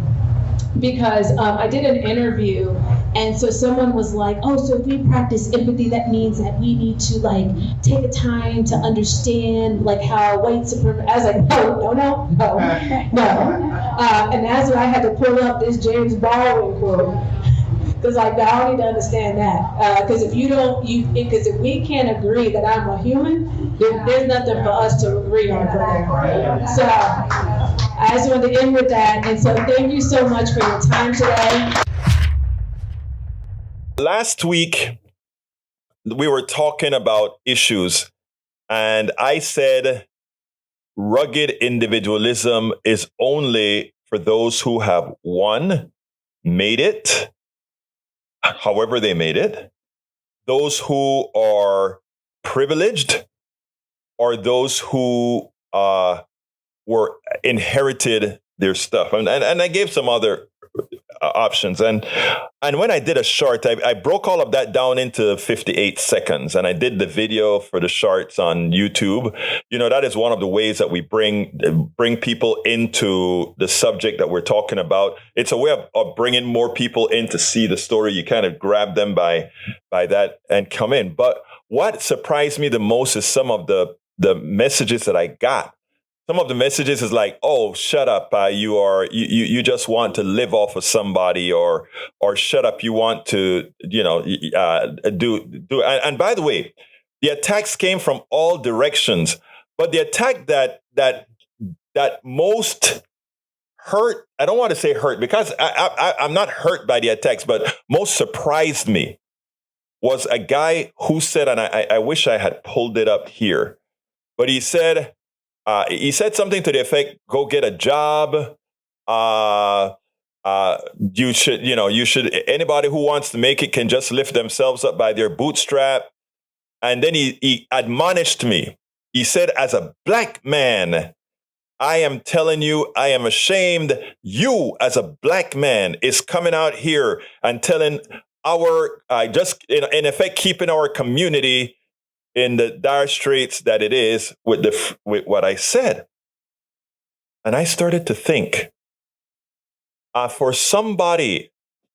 because I did an interview, and so someone was like, oh, so if we practice empathy, that means that we need to take a time to understand how white supremacy. I was like, no. And that's why I had to pull up this James Baldwin quote. Because I don't need to understand that. Because if we can't agree that I'm a human, there's nothing for us to agree on from there. So I just wanted to end with that. And so thank you so much for your time today. Last week, we were talking about issues, and I said rugged individualism is only for those who have, one, made it, however they made it, those who are privileged, or those who were inherited their stuff. And I gave some other options. And when I did a short, I broke all of that down into 58 seconds. And I did the video for the shorts on YouTube. That is one of the ways that we bring people into the subject that we're talking about. It's a way of bringing more people in to see the story. You kind of grab them by that and come in. But what surprised me the most is some of the messages that I got. Some of the messages is like, "Oh, shut up! You just want to live off of somebody," or "Shut up! You want to do." And by the way, the attacks came from all directions, but the attack that most hurt, I don't want to say hurt because I'm not hurt by the attacks, but most surprised me was a guy who said, and I wish I had pulled it up here, but he said something to the effect, "Go get a job. You should, anybody who wants to make it can just lift themselves up by their bootstrap." And then he admonished me. He said, "As a black man, I am telling you, I am ashamed. You, as a black man, is coming out here and telling just in effect, keeping our community in the dire straits that it is with what I said." And I started to think, for somebody,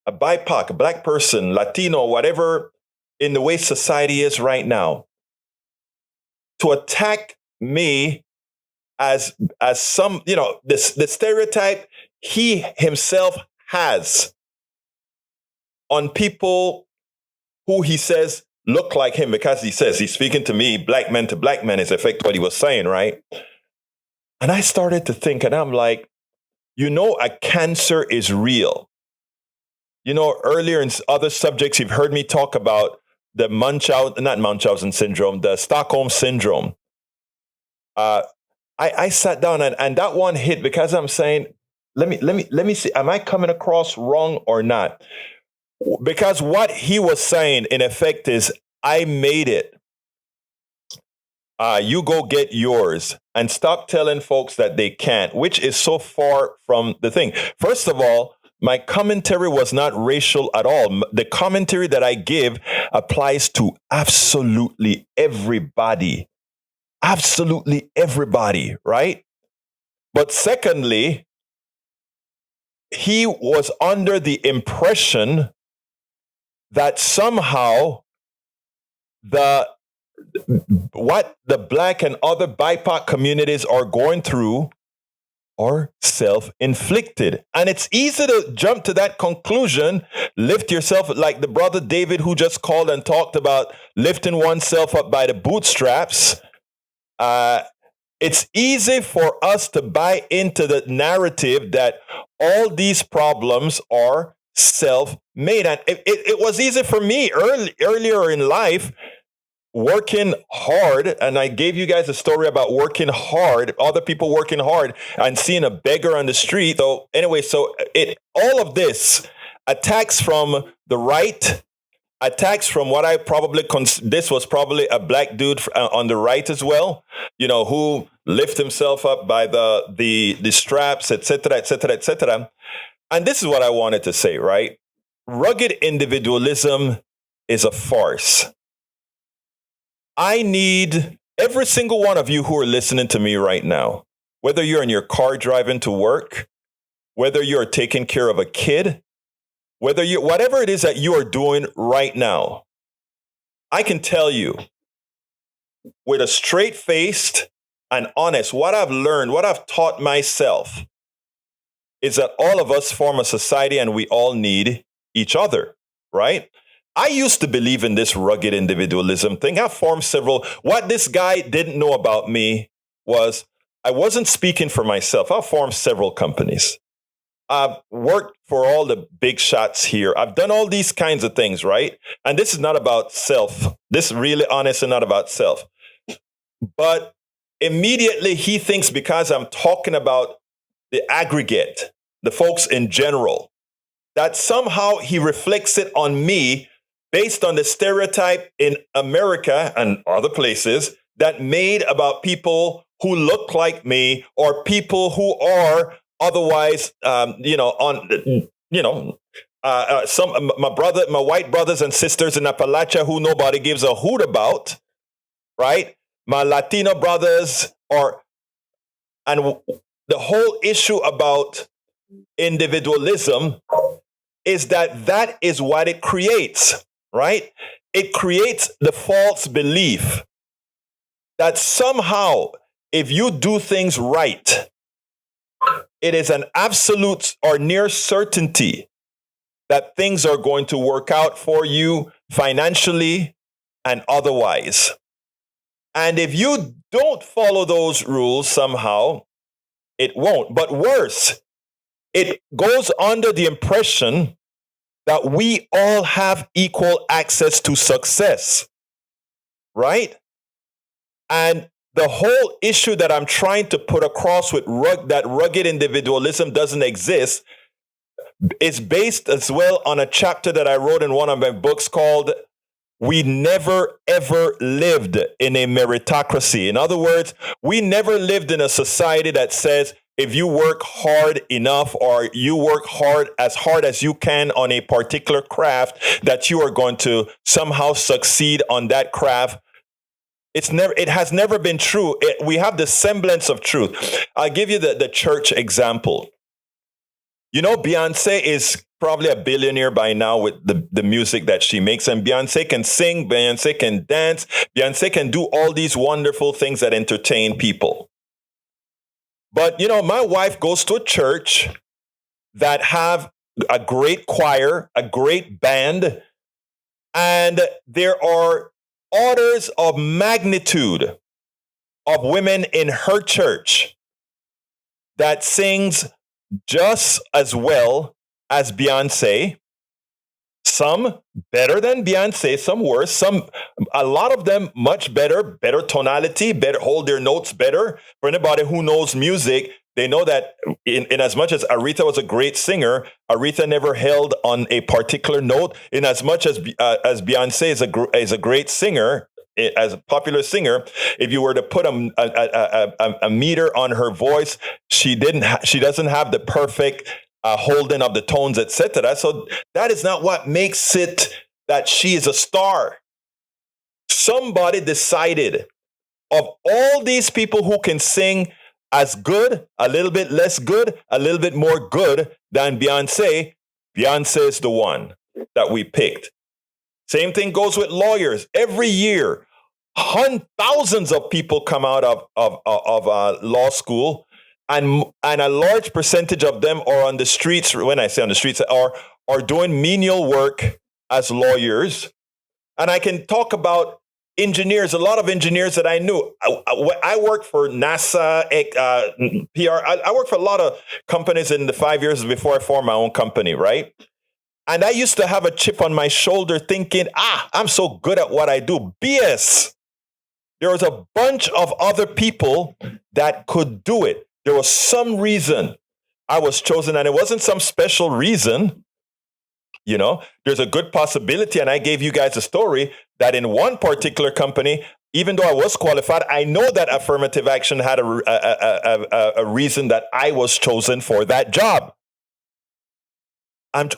a BIPOC, a black person, Latino, whatever, in the way society is right now, to attack me as some, the stereotype he himself has on people who he says look like him, because he says he's speaking to me, black men to black men, is in effect what he was saying, right? And I started to think, and I'm like, a cancer is real. Earlier in other subjects, you've heard me talk about the Munchausen syndrome, the Stockholm syndrome. I sat down and that one hit, because I'm saying, let me see, am I coming across wrong or not? Because what he was saying, in effect, is, I made it. You go get yours, and stop telling folks that they can't, which is so far from the thing. First of all, my commentary was not racial at all. The commentary that I give applies to absolutely everybody. Absolutely everybody, right? But secondly, he was under the impression that somehow what the black and other BIPOC communities are going through are self-inflicted. And it's easy to jump to that conclusion, lift yourself, like the brother David who just called and talked about lifting oneself up by the bootstraps. It's easy for us to buy into the narrative that all these problems are self-made. And it was easy for me earlier in life, working hard, and I gave you guys a story about working hard, other people working hard, and seeing a beggar on the street. So anyway, all of this, attacks from the right, attacks from what I probably this was probably a black dude on the right as well, who lift himself up by the straps, etc., etc., etc. And this is what I wanted to say, right? Rugged individualism is a farce. I need every single one of you who are listening to me right now, whether you're in your car driving to work, whether you're taking care of a kid, whatever it is that you are doing right now, I can tell you with a straight-faced and honest, what I've learned, what I've taught myself, is that all of us form a society and we all need each other, right? I used to believe in this rugged individualism thing. I formed several. What this guy didn't know about me was I wasn't speaking for myself. I formed several companies. I've worked for all the big shots here. I've done all these kinds of things, right? And this is not about self. This is really honestly not about self. But immediately he thinks, because I'm talking about the aggregate, the folks in general, that somehow he reflects it on me based on the stereotype in America and other places that made about people who look like me, or people who are otherwise, my white brothers and sisters in Appalachia who nobody gives a hoot about, right? My Latino brothers and the whole issue about individualism is that is what it creates. Right? It creates the false belief that somehow, if you do things right, it is an absolute or near certainty that things are going to work out for you financially and otherwise. And if you don't follow those rules somehow, it won't. But worse, it goes under the impression that we all have equal access to success, right? And the whole issue that I'm trying to put across with that rugged individualism doesn't exist is based as well on a chapter that I wrote in one of my books called "We Never Ever Lived in a Meritocracy." In other words, we never lived in a society that says, if you work hard enough, or you work hard as you can on a particular craft, that you are going to somehow succeed on that craft. It has never been true. We have the semblance of truth. I'll give you the church example. Beyonce is probably a billionaire by now with the music that she makes. And Beyonce can sing, Beyonce can dance, Beyonce can do all these wonderful things that entertain people. But my wife goes to a church that have a great choir, a great band, and there are orders of magnitude of women in her church that sings just as well as Beyonce. Some better than Beyonce, some worse, a lot of them much better tonality, better hold their notes better. For anybody who knows music, they know that in as much as Aretha was a great singer, Aretha never held on a particular note. In as much as Beyonce is a great singer, as a popular singer, if you were to put a meter on her voice, she doesn't have the perfect holding of the tones, etc. So that is not what makes it that she is a star. Somebody decided, of all these people who can sing as good, a little bit less good, a little bit more good than Beyonce, Beyonce is the one that we picked. Same thing goes with lawyers. Every year, thousands of people come out of law school, and a large percentage of them are on the streets. When I say on the streets, are doing menial work as lawyers. And I can talk about engineers. A lot of engineers that I knew. I worked for NASA, PR. I worked for a lot of companies in the 5 years before I formed my own company, right? And I used to have a chip on my shoulder thinking, I'm so good at what I do. BS. There was a bunch of other people that could do it. There was some reason I was chosen, and it wasn't some special reason. There's a good possibility, and I gave you guys a story that in one particular company, even though I was qualified, I know that affirmative action had a reason that I was chosen for that job.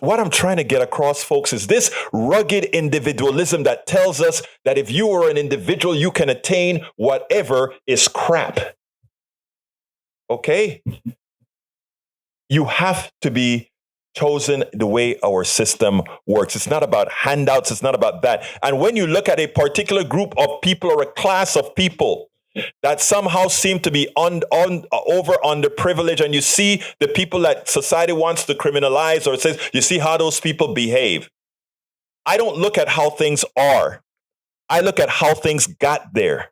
What I'm trying to get across, folks, is this rugged individualism that tells us that if you are an individual, you can attain whatever is crap. Okay? You have to be chosen the way our system works. It's not about handouts. It's not about that. And when you look at a particular group of people or a class of people that somehow seem to be over underprivileged, and you see the people that society wants to criminalize, or says, you see how those people behave. I don't look at how things are. I look at how things got there.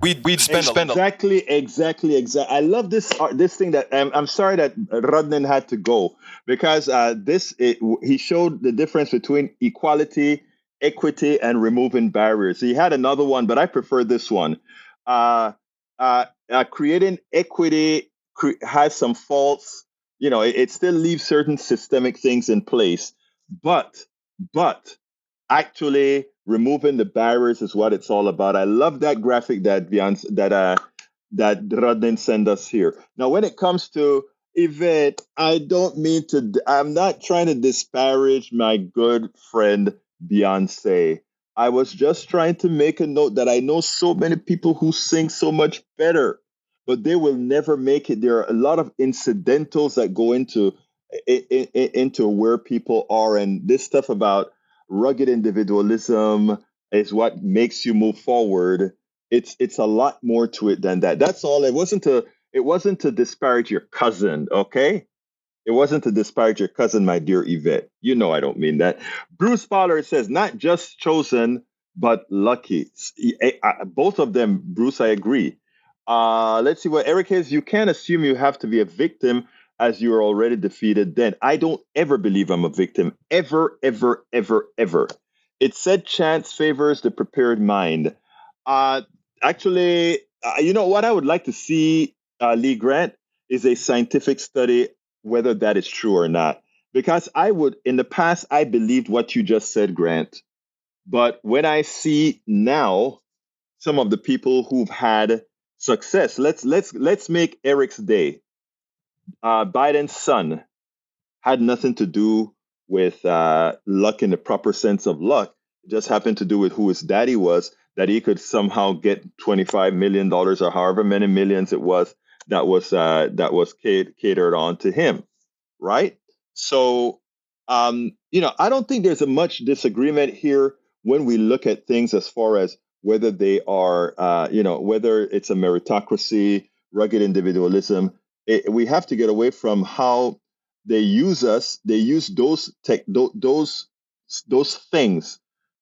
We'd spend exactly. I love this thing that I'm sorry that Rodnan had to go, because he showed the difference between equality, equity, and removing barriers. He had another one, but I prefer this one. Creating equity has some faults. It still leaves certain systemic things in place, but actually removing the barriers is what it's all about. I love that graphic that Rodnan sent us here. Now, when it comes to Yvette, I'm not trying to disparage my good friend Beyonce. I was just trying to make a note that I know so many people who sing so much better, but they will never make it. There are a lot of incidentals that go into where people are, and this stuff about rugged individualism is what makes you move forward. It's a lot more to it than that. That's all. It wasn't to disparage your cousin, okay? It wasn't to disparage your cousin, my dear Yvette. I don't mean that. Bruce Fowler says, not just chosen, but lucky. Both of them, Bruce, I agree. Let's see what Eric is. You can't assume you have to be a victim as you are already defeated. Then I don't ever believe I'm a victim. Ever, ever, ever, ever. It said chance favors the prepared mind. Actually, what I would like to see, Lee Grant, is a scientific study whether that is true or not. Because in the past, I believed what you just said, Grant. But when I see now some of the people who've had success, let's make Eric's day. Biden's son had nothing to do with luck in the proper sense of luck. It just happened to do with who his daddy was, that he could somehow get $25 million or however many millions it was that was catered on to him, right? So, I don't think there's a much disagreement here when we look at things as far as whether they are, whether it's a meritocracy, rugged individualism. We have to get away from how they use us. They use those things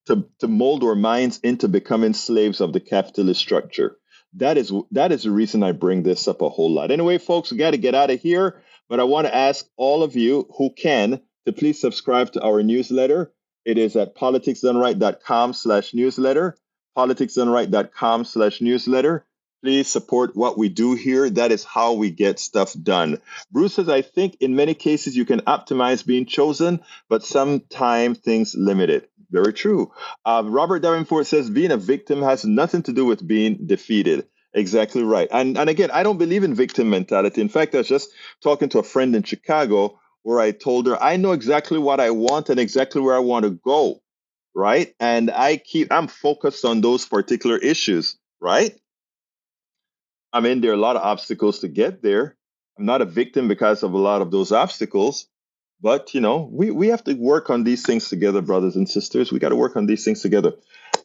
to mold our minds into becoming slaves of the capitalist structure. That is the reason I bring this up a whole lot. Anyway, folks, we got to get out of here. But I want to ask all of you who can to please subscribe to our newsletter. It is at politicsdoneright.com/newsletter. politicsdoneright.com/newsletter. Please support what we do here. That is how we get stuff done. Bruce says, I think in many cases you can optimize being chosen, but sometimes things limit it. Very true. Robert Davenport says, being a victim has nothing to do with being defeated. Exactly right. And again, I don't believe in victim mentality. In fact, I was just talking to a friend in Chicago where I told her, I know exactly what I want and exactly where I want to go. Right. And I'm focused on those particular issues. Right. I mean, there are a lot of obstacles to get there. I'm not a victim because of a lot of those obstacles, but we have to work on these things together, brothers and sisters. We got to work on these things together.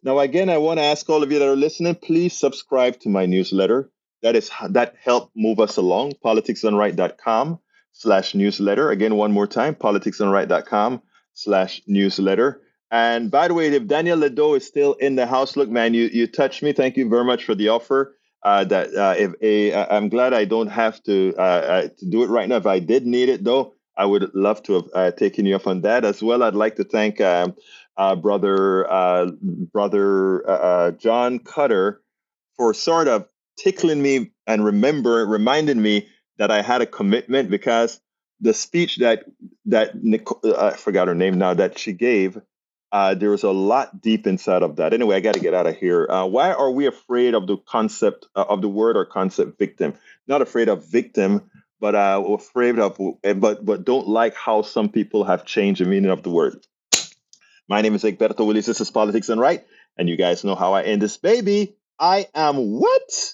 Now, again, I want to ask all of you that are listening, please subscribe to my newsletter. That helped move us along. politicsdoneright.com/newsletter. Again, one more time, politicsdoneright.com/newsletter. And by the way, if Daniel Ledo is still in the house, look, man, you touched me. Thank you very much for the offer. I'm glad I don't have to do it right now. If I did need it, though, I would love to have taken you up on that as well. I'd like to thank brother John Cutter for sort of tickling me and reminding me that I had a commitment, because the speech that I forgot her name now, that she gave. There was a lot deep inside of that. Anyway, I got to get out of here. Why are we afraid of the concept of the word or concept victim? Not afraid of victim, but afraid of, but don't like how some people have changed the meaning of the word. My name is Egberto Willis. This is Politics Done Right, and you guys know how I end this baby. I am what?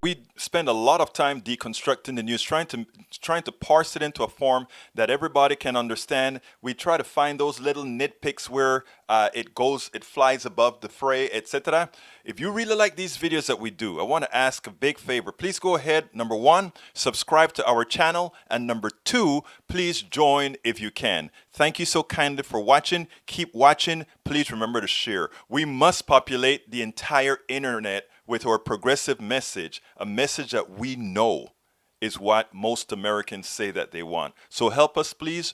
We spend a lot of time deconstructing the news, trying to parse it into a form that everybody can understand. We try to find those little nitpicks where it flies above the fray, etc. If you really like these videos that we do, I want to ask a big favor. Please go ahead. Number one, subscribe to our channel, and number two, please join if you can. Thank you so kindly for watching. Keep watching. Please remember to share. We must populate the entire internet with our progressive message, a message that we know is what most Americans say that they want. So help us, please.